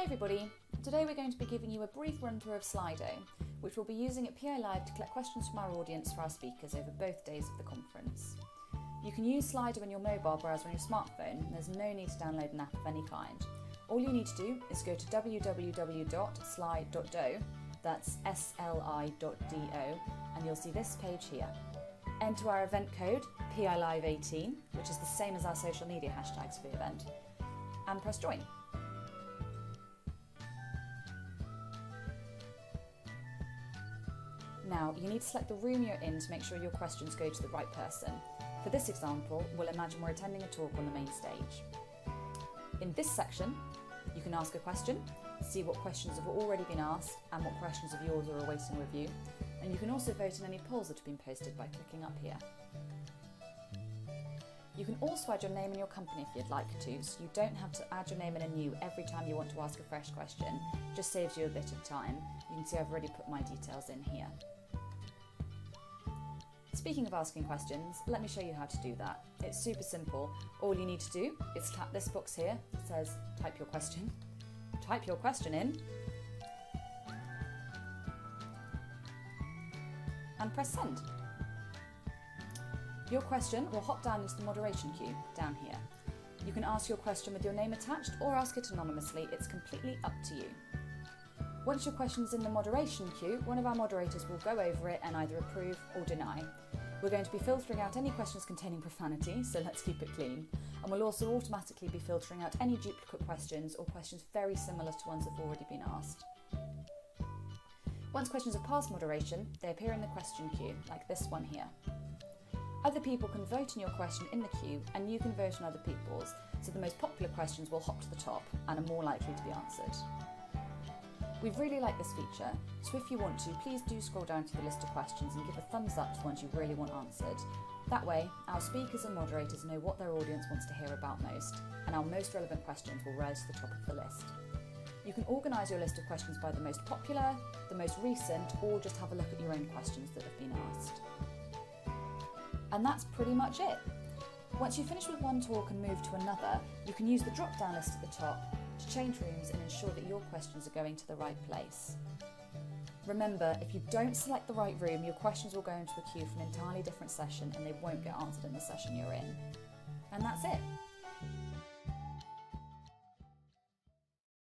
everybody, today we're going to be giving you a brief run through of Slido, which we'll be using at PI Live to collect questions from our audience for our speakers over both days of the conference. You can use Slido in your mobile browser on your smartphone, and there's no need to download an app of any kind. All you need to do is go to www.sli.do, that's sli.do, and you'll see this page here. Enter our event code, PILive18, which is the same as our social media hashtags for the event, and press join. Now, you need to select the room you're in to make sure your questions go to the right person. For this example, we'll imagine we're attending a talk on the main stage. In this section, you can ask a question, see what questions have already been asked and what questions of yours are awaiting review, and you can also vote in any polls that have been posted by clicking up here. You can also add your name and your company if you'd like to, so you don't have to add your name and anew every time you want to ask a fresh question. It just saves you a bit of time. You can see I've already put my details in here. Speaking of asking questions, let me show you how to do that. It's super simple. All you need to do is tap this box here that says type your question in, and press send. Your question will hop down into the moderation queue down here. You can ask your question with your name attached or ask it anonymously, it's completely up to you. Once your question is in the moderation queue, one of our moderators will go over it and either approve or deny. We're going to be filtering out any questions containing profanity, so let's keep it clean. And we'll also automatically be filtering out any duplicate questions or questions very similar to ones that have already been asked. Once questions have passed moderation, they appear in the question queue, like this one here. Other people can vote on your question in the queue, and you can vote on other people's, so the most popular questions will hop to the top and are more likely to be answered. We really like this feature, so if you want to, please do scroll down to the list of questions and give a thumbs up to the ones you really want answered. That way, our speakers and moderators know what their audience wants to hear about most, and our most relevant questions will rise to the top of the list. You can organise your list of questions by the most popular, the most recent, or just have a look at your own questions that have been asked. And that's pretty much it. Once you finish with one talk and move to another, you can use the drop-down list at the top to change rooms and ensure that your questions are going to the right place. Remember, if you don't select the right room, your questions will go into a queue for an entirely different session and they won't get answered in the session you're in. And that's it.